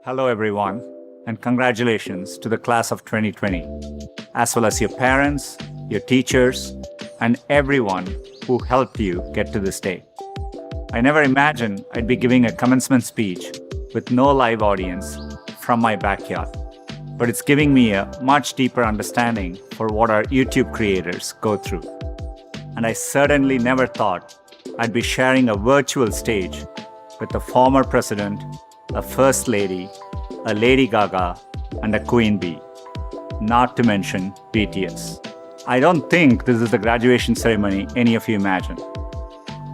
Hello, everyone, and congratulations to the class of 2020, as well as your parents, your teachers, and everyone who helped you get to this day. I never imagined I'd be giving a commencement speech with no live audience from my backyard, but it's giving me a much deeper understanding for what our YouTube creators go through. And I certainly never thought I'd be sharing a virtual stage with a former president, a first lady, a Lady Gaga, and a Queen Bee, not to mention BTS. I don't think this is the graduation ceremony any of you imagine.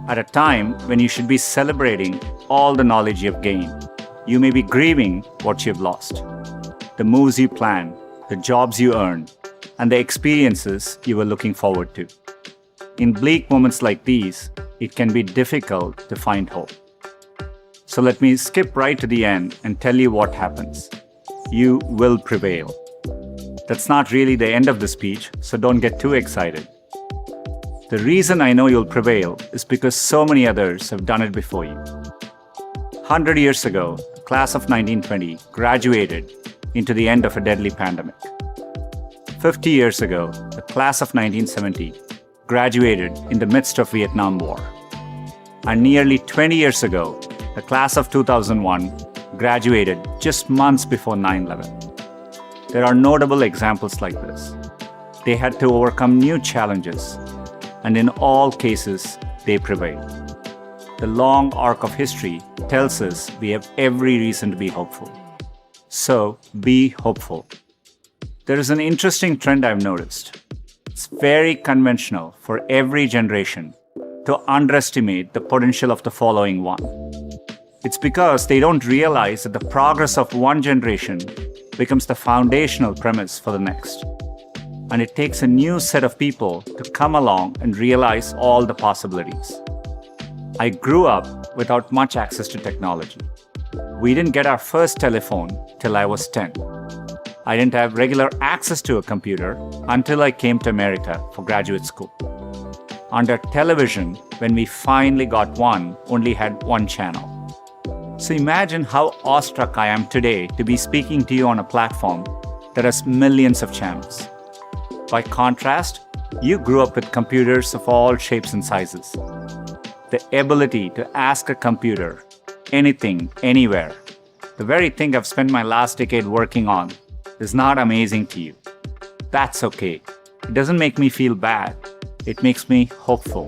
At a time when you should be celebrating all the knowledge you've gained, you may be grieving what you've lost. The moves you planned, the jobs you earned, and the experiences you were looking forward to. In bleak moments like these, it can be difficult to find hope. So let me skip right to the end and tell you what happens. You will prevail. That's not really the end of the speech, so don't get too excited. The reason I know you'll prevail is because so many others have done it before you. 100 years ago, the class of 1920 graduated into the end of a deadly pandemic. 50 years ago, the class of 1970 graduated in the midst of Vietnam War. And nearly 20 years ago, the class of 2001 graduated just months before 9/11. There are notable examples like this. They had to overcome new challenges, and in all cases, they prevailed. The long arc of history tells us we have every reason to be hopeful. So, be hopeful. There is an interesting trend I've noticed. It's very conventional for every generation to underestimate the potential of the following one. It's because they don't realize that the progress of one generation becomes the foundational premise for the next. And it takes a new set of people to come along and realize all the possibilities. I grew up without much access to technology. We didn't get our first telephone till I was 10. I didn't have regular access to a computer until I came to America for graduate school. Under television, when we finally got one, only had one channel. So imagine how awestruck I am today to be speaking to you on a platform that has millions of channels. By contrast, you grew up with computers of all shapes and sizes. The ability to ask a computer anything, anywhere, the very thing I've spent my last decade working on, is not amazing to you. That's okay. It doesn't make me feel bad. It makes me hopeful.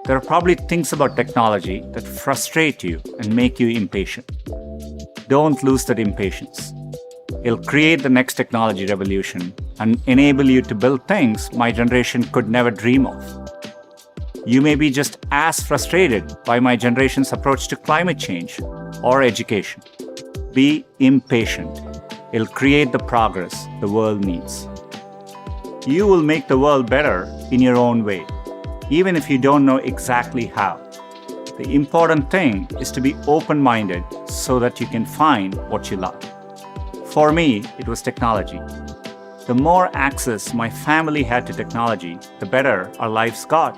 There are probably things about technology that frustrate you and make you impatient. Don't lose that impatience. It'll create the next technology revolution and enable you to build things my generation could never dream of. You may be just as frustrated by my generation's approach to climate change or education. Be impatient. It'll create the progress the world needs. You will make the world better in your own way, even if you don't know exactly how. The important thing is to be open-minded so that you can find what you love. For me, it was technology. The more access my family had to technology, the better our lives got.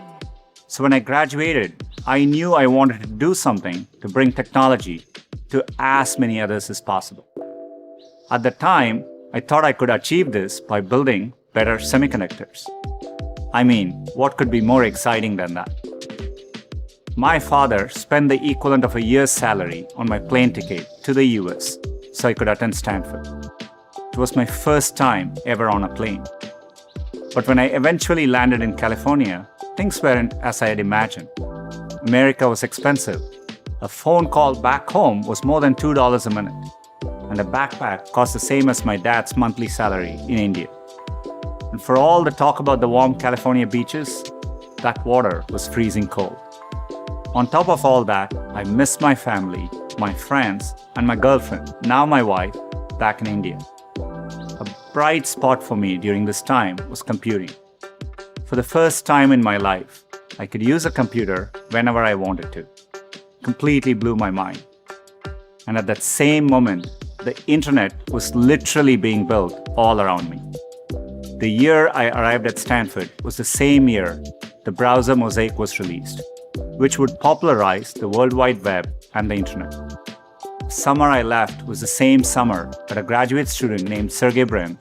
So when I graduated, I knew I wanted to do something to bring technology to as many others as possible. At the time, I thought I could achieve this by building better semiconductors. I mean, what could be more exciting than that? My father spent the equivalent of a year's salary on my plane ticket to the US so I could attend Stanford. It was my first time ever on a plane. But when I eventually landed in California, things weren't as I had imagined. America was expensive. A phone call back home was more than $2 a minute, and a backpack cost the same as my dad's monthly salary in India. And for all the talk about the warm California beaches, that water was freezing cold. On top of all that, I missed my family, my friends, and my girlfriend, now my wife, back in India. A bright spot for me during this time was computing. For the first time in my life, I could use a computer whenever I wanted to. Completely blew my mind. And at that same moment, the internet was literally being built all around me. The year I arrived at Stanford was the same year the browser Mosaic was released, which would popularize the World Wide Web and the internet. summer I left was the same summer that a graduate student named Sergey Brin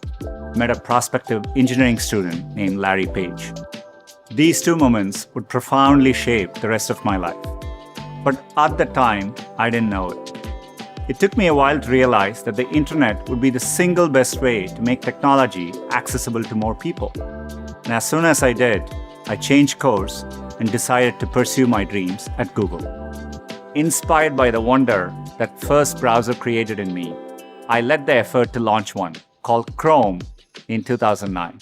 met a prospective engineering student named Larry Page. These two moments would profoundly shape the rest of my life. But at the time, I didn't know it. It took me a while to realize that the internet would be the single best way to make technology accessible to more people. And as soon as I did, I changed course and decided to pursue my dreams at Google. Inspired by the wonder that first browser created in me, I led the effort to launch one called Chrome in 2009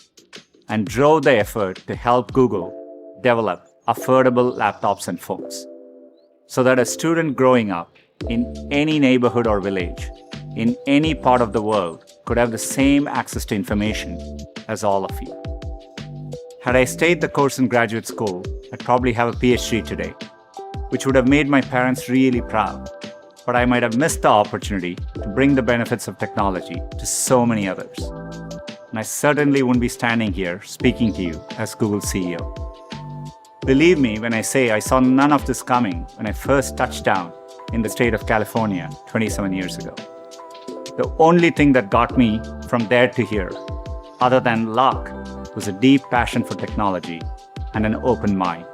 and drove the effort to help Google develop affordable laptops and phones so that a student growing up in any neighborhood or village in any part of the world could have the same access to information as all of you. Had I stayed the course in graduate school, I'd probably have a PhD today, which would have made my parents really proud. But I might have missed the opportunity to bring the benefits of technology to so many others. And I certainly wouldn't be standing here speaking to you as Google's CEO. Believe me when I say I saw none of this coming when I first touched down in the state of California 27 years ago. The only thing that got me from there to here, other than luck, was a deep passion for technology and an open mind.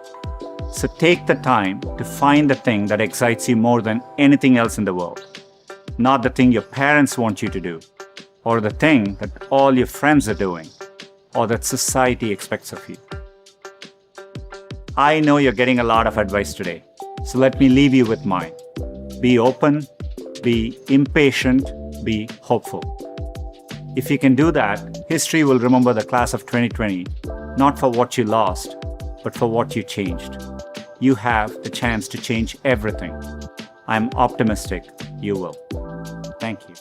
So take the time to find the thing that excites you more than anything else in the world. Not the thing your parents want you to do, or the thing that all your friends are doing, or that society expects of you. I know you're getting a lot of advice today, so let me leave you with mine. Be open, be impatient, be hopeful. If you can do that, history will remember the class of 2020, not for what you lost, but for what you changed. You have the chance to change everything. I'm optimistic you will. Thank you.